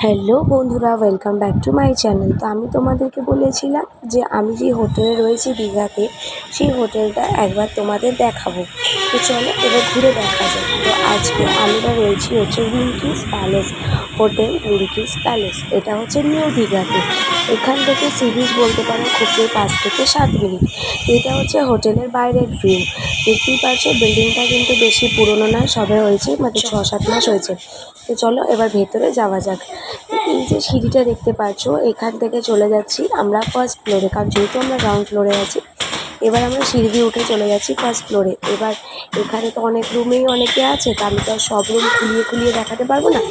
Hello বন্ধুরা, welcome back to my channel. তো আমি তোমাদেরকে বলেছিলাম যে আমি যে হোটেলে রয়েছি দীঘাতে, সেই হোটেলটা একবার তোমাদের দেখাবো। তো চলো এবার ঘুরে দেখা যাক। তো আজকে আমরা রয়েছি হচ্ছে রুমকিস প্যালেস হোটেল। রুমকিস প্যালেস এটা হচ্ছে নিউ দীঘাতে। এখান থেকে সি বিচ বলতে পারো খুব জোর 5 থেকে 7 মিনিট। এটা হচ্ছে হোটেলের বাইরের ভিউ। দেখতেই পাচ্ছ বিল্ডিংটা কিন্তু বেশি পুরনো নয়, সবে হয়েছে মানে 6-7 মাস হয়েছে। তো চলো এবার ভেতরে যাওয়া যাক। এই যে সিঁড়িটা দেখতে পাচ্ছ, এখান থেকে চলে যাচ্ছি আমরা ফার্স্ট ফ্লোরে, কারণ যেহেতু আমরা গ্রাউন্ড ফ্লোরে আছি। এবার আমরা সিঁড়ি দিয়ে উঠে চলে যাচ্ছি ফার্স্ট ফ্লোরে। এবার এখানে তো অনেক রুমেই অনেকে আছে, তা আমি তো আর সব রুম খুলিয়ে দেখাতে পারবো না।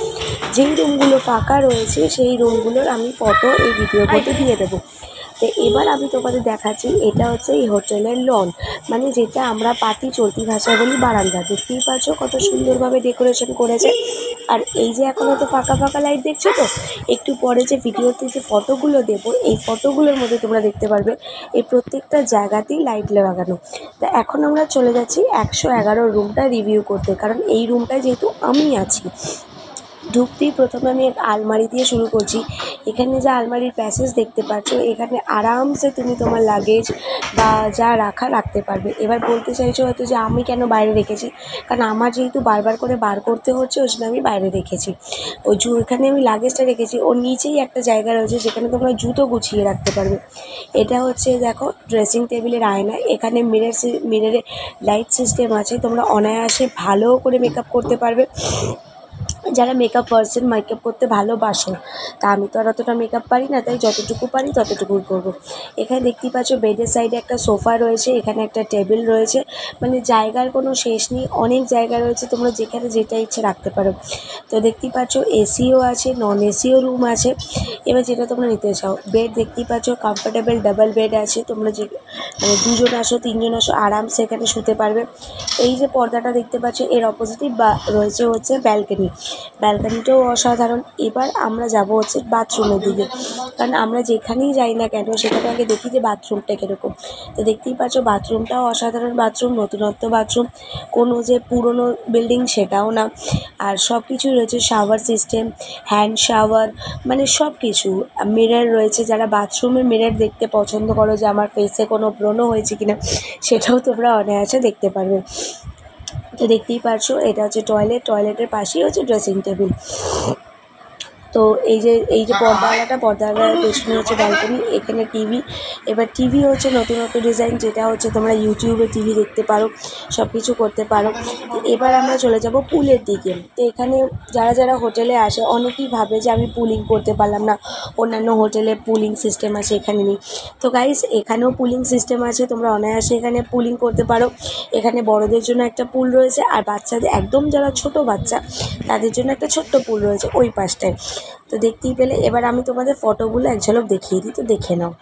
যেই রুমগুলো ফাঁকা রয়েছে সেই রুমগুলোর আমি ফটো এই ভিডিওর মধ্যে দিয়ে দেবো। তো এবার আমি তোমাদের দেখাচ্ছি, এটা হচ্ছে এই হোটেলের লন, মানে যেটা আমরা পাতি চলতি ভাষায় বলি বারান্দা। দেখতেই পাচ্ছ কত সুন্দরভাবে ডেকোরেশন করেছে। আর এই যে এখন তো ফাঁকা লাইট দেখছো, তো একটু পরে যে ভিডিওতে যে ফটোগুলো দেবো, এই ফটোগুলোর মধ্যে তোমরা দেখতে পারবে এই প্রত্যেকটা জায়গাতেই লাইট লাগানো। তা এখন আমরা চলে যাচ্ছি 111 রুমটা রিভিউ করতে, কারণ এই রুমটায় যেহেতু আমি আছি। ঢুকতেই প্রথমে আমি এক আলমারি দিয়ে শুরু করছি। এখানে যে আলমারির প্যাসেজ দেখতে পাচ্ছ, এখানে আরামসে তুমি তোমার লাগেজ বা যা রাখতে পারবে। এবার বলতে চাইছো হয়তো যে আমি কেন বাইরে রেখেছি, কারণ আমার যেহেতু বারবার করে বার করতে হচ্ছে, ওই জন্য আমি বাইরে রেখেছি। এখানে আমি লাগেজটা রেখেছি, ওর নিচেই একটা জায়গা রয়েছে যেখানে তোমরা জুতো গুছিয়ে রাখতে পারবে। এটা হচ্ছে দেখো ড্রেসিং টেবিলের আয়না। এখানে মিররে লাইট সিস্টেম আছে, তোমরা অনায়াসে ভালো করে মেকআপ করতে পারবে। যারা মেকআপ পার্সন, মেকআপ করতে ভালোবাসো, তা আমি তো আর অতটা মেকআপ পারি না, তাই যতটুকু পারি ততটুকুই করবো। এখানে দেখতেই পাচ্ছ বেডের সাইডে একটা সোফা রয়েছে, এখানে একটা টেবিল রয়েছে, মানে জায়গার কোনো শেষ নেই, অনেক জায়গা রয়েছে, তোমরা যেখানে যেটা ইচ্ছে রাখতে পারো। তো দেখতেই পাচ্ছ এসিও আছে, নন এসিও রুম আছে, এবার যেটা তোমরা নিতে চাও। বেড দেখতেই পাচ্ছ কমফোর্টেবল ডাবল বেড আছে, তোমরা যে মানে 2 জন আসো 3 জন আসো আরামসে এখানে শুতে পারবে। এই যে পর্দাটা দেখতে পাচ্ছ, এর অপোজিটই রয়েছে হচ্ছে ব্যালকানিটাও অসাধারণ। এবার আমরা যাব হচ্ছে বাথরুমের দিকে, কারণ আমরা যেখানেই যাই না কেন সেখানে আগে দেখি যে বাথরুমটা কীরকম। তো দেখতেই পাচ্ছ বাথরুমটাও অসাধারণ বাথরুম, নতুনত্ব বাথরুম, কোনো যে পুরনো বিল্ডিং সেটাও না। আর সব কিছুই রয়েছে, শাওয়ার সিস্টেম, হ্যান্ড শাওয়ার, মানে সব কিছু। মিরর রয়েছে, যারা বাথরুমের মিরর দেখতে পছন্দ করো যে আমার ফেসে কোনো ব্রণ হয়েছে কিনা, সেটাও তোমরা অনায়াসে দেখতে পারবে। তো দেখতেই পারছো এটা হচ্ছে টয়লেটের পাশেই হচ্ছে ড্রেসিং টেবিল। তো এই যে পর্দাওয়ালার পেছনে হচ্ছে ব্যালকনি, এখানে টিভি। এবার টিভি হচ্ছে নতুনত্ব ডিজাইন, যেটা হচ্ছে তোমরা ইউটিউবে টিভি দেখতে পারো, সব কিছু করতে পারো। এবার আমরা চলে যাব পুলের দিকে। তো এখানে যারা হোটেলে আসে অনেকেই ভাবে যে আমি পুলিং করতে পারলাম না, অন্যান্য হোটেলে পুলিং সিস্টেম আছে, এখানে নেই। তো গাইস, এখানেও পুলিং সিস্টেম আছে, তোমরা অনায়াসে এখানে পুলিং করতে পারো। এখানে বড়দের জন্য একটা পুল রয়েছে, আর বাচ্চাদের একদম যারা ছোট বাচ্চা তাদের জন্য একটা ছোট্ট পুল রয়েছে ওই পাশটায়। তো দেখতেই পেলে। এবার আমি তোমাদের ফটোগুলো এক ঝলক দেখিয়ে দিই, তো দেখে নাও।